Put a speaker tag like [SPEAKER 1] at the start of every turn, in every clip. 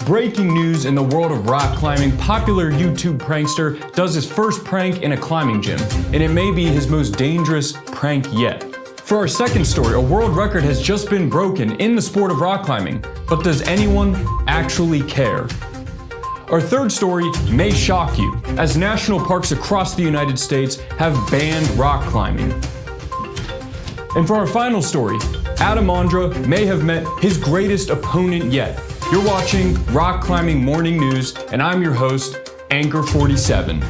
[SPEAKER 1] Breaking news in the world of rock climbing, popular YouTube prankster does his first prank in a climbing gym, and it may be his most dangerous prank yet. For our second story, a world record has just been broken in the sport of rock climbing, but does anyone actually care? Our third story may shock you, as national parks across the United States have banned rock climbing. And for our final story, Adam Ondra may have met his greatest opponent yet. You're watching Rock Climbing Morning News, and I'm your host, Anchor 47.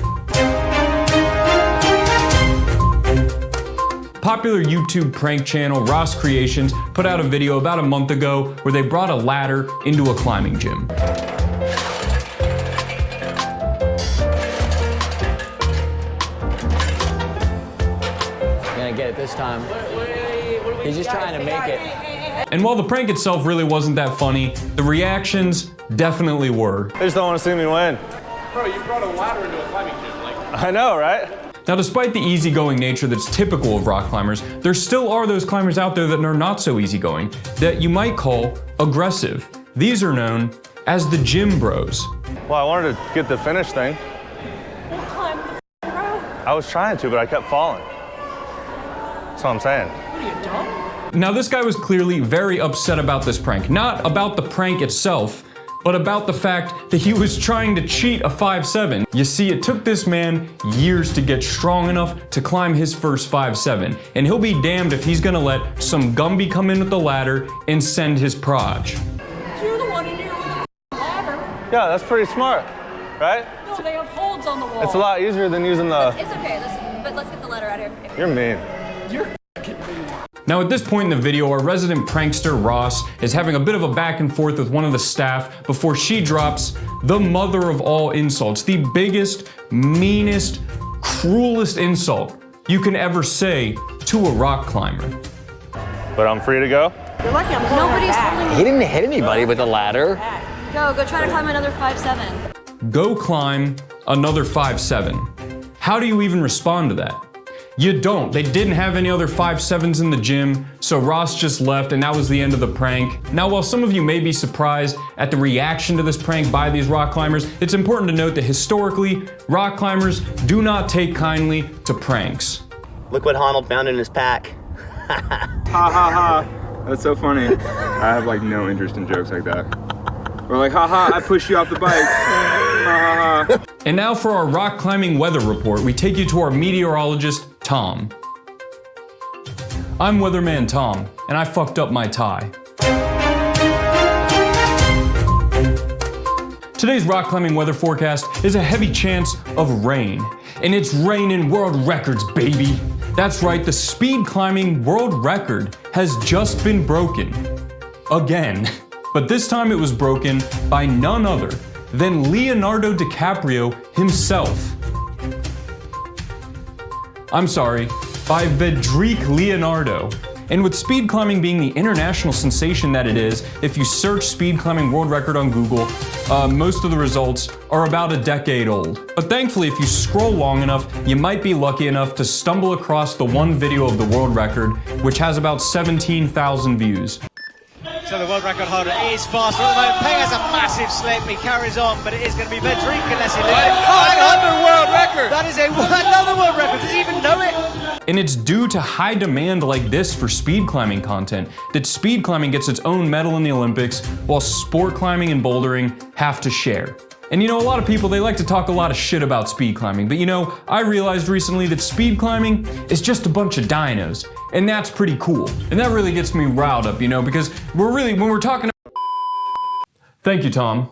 [SPEAKER 1] Popular YouTube prank channel Ross Creations put out a video about a month ago where they brought a ladder into a climbing gym.
[SPEAKER 2] Gonna get it this time. He's just trying to make it.
[SPEAKER 1] And while the prank itself really wasn't that funny, the reactions definitely were.
[SPEAKER 3] They just don't want to see me win.
[SPEAKER 4] Bro, you brought a ladder into a climbing gym.
[SPEAKER 3] I know, right?
[SPEAKER 1] Now, despite the easygoing nature that's typical of rock climbers, there still are those climbers out there that are not so easygoing, that you might call aggressive. These are known as the gym bros.
[SPEAKER 3] Well, I wanted to get the finish thing. I was trying to, but I kept falling. That's what I'm saying.
[SPEAKER 4] What are you, dumb?
[SPEAKER 1] Now, this guy was clearly very upset about this prank. Not about the prank itself, but about the fact that he was trying to cheat a 5'7". You see, it took this man years to get strong enough to climb his first 5'7", and he'll be damned if he's gonna let some Gumby come in with the ladder and send his proj.
[SPEAKER 5] You're the one in here with the ladder.
[SPEAKER 3] Yeah, that's pretty smart, right?
[SPEAKER 5] No, they have holds on the wall.
[SPEAKER 3] It's a lot easier than using the...
[SPEAKER 5] It's okay, but let's get the ladder out of here.
[SPEAKER 3] You're mean.
[SPEAKER 4] You're fucking mean.
[SPEAKER 1] Now, at this point in the video, our resident prankster, Ross, is having a bit of a back and forth with one of the staff before she drops the mother of all insults, the biggest, meanest, cruelest insult you can ever say to a rock climber.
[SPEAKER 3] But I'm free to go?
[SPEAKER 5] You're lucky nobody's holding you.
[SPEAKER 2] He didn't hit anybody with a ladder.
[SPEAKER 5] Go try to climb another 5'7".
[SPEAKER 1] Go climb another 5'7". How do you even respond to that? You don't. They didn't have any other 5'7s in the gym, so Ross just left, and that was the end of the prank. Now, while some of you may be surprised at the reaction to this prank by these rock climbers, it's important to note that historically, rock climbers do not take kindly to pranks.
[SPEAKER 6] Look what Honnold found in his pack.
[SPEAKER 4] Ha ha ha. That's so funny. I have like no interest in jokes like that. Or like, haha, I pushed you off the bike. Ha ha ha.
[SPEAKER 1] And now for our rock climbing weather report, we take you to our meteorologist, Tom. I'm Weatherman Tom, and I fucked up my tie. Today's rock climbing weather forecast is a heavy chance of rain. And it's raining world records, baby. That's right, the speed climbing world record has just been broken. Again. But this time it was broken by none other than Leonardo DiCaprio himself. I'm sorry, by Vedrique Leonardo. And with speed climbing being the international sensation that it is, if you search speed climbing world record on Google, most of the results are about a decade old. But thankfully, if you scroll long enough, you might be lucky enough to stumble across the one video of the world record, which has about 17,000 views.
[SPEAKER 7] So the world record holder is faster at the moment. Peng has a massive slip. He carries on, but it is going to be Vedrique unless he loses.
[SPEAKER 4] Another world record!
[SPEAKER 7] That is another world record. Does he even know it?
[SPEAKER 1] And it's due to high demand like this for speed climbing content that speed climbing gets its own medal in the Olympics, while sport climbing and bouldering have to share. And you know, a lot of people, they like to talk a lot of shit about speed climbing, but you know, I realized recently that speed climbing is just a bunch of dinos, and that's pretty cool. And that really gets me riled up, you know, because when we're talking about... Thank you, Tom.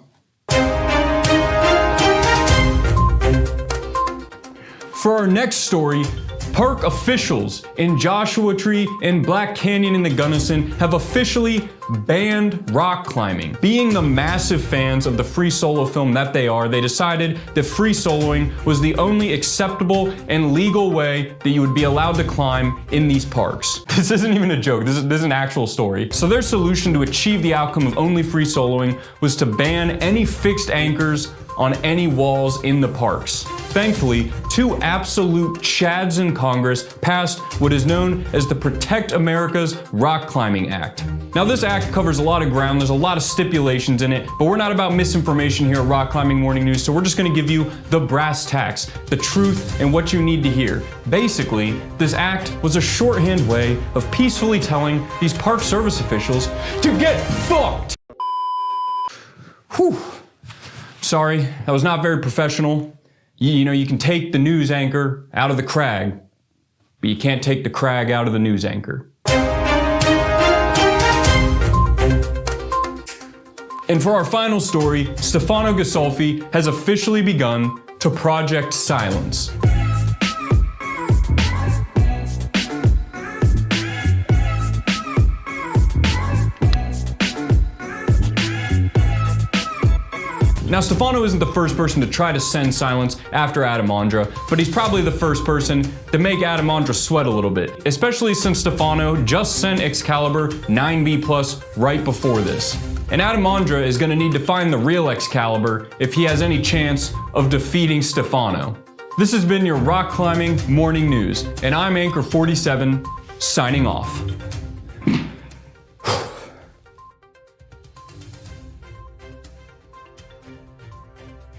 [SPEAKER 1] For our next story, park officials in Joshua Tree and Black Canyon in the Gunnison have officially banned rock climbing. Being the massive fans of the free solo film that they are, they decided that free soloing was the only acceptable and legal way that you would be allowed to climb in these parks. This isn't even a joke, this is an actual story. So their solution to achieve the outcome of only free soloing was to ban any fixed anchors on any walls in the parks. Thankfully, two absolute chads in Congress passed what is known as the Protect America's Rock Climbing Act. Now, this act act covers a lot of ground, there's a lot of stipulations in it, but we're not about misinformation here at Rock Climbing Morning News, so we're just gonna give you the brass tacks, the truth, and what you need to hear. Basically, this act was a shorthand way of peacefully telling these Park Service officials to get fucked. Whew. Sorry, that was not very professional. You know, you can take the news anchor out of the crag, but you can't take the crag out of the news anchor. And for our final story, Stefano Ghisolfi has officially begun to Project Silence. Now, Stefano isn't the first person to try to send silence after Adam Ondra, but he's probably the first person to make Adam Ondra sweat a little bit, especially since Stefano just sent Excalibur 9B+ right before this. And Adam Ondra is gonna need to find the real Excalibur if he has any chance of defeating Stefano. This has been your Rock Climbing Morning News, and I'm Anchor 47, signing off.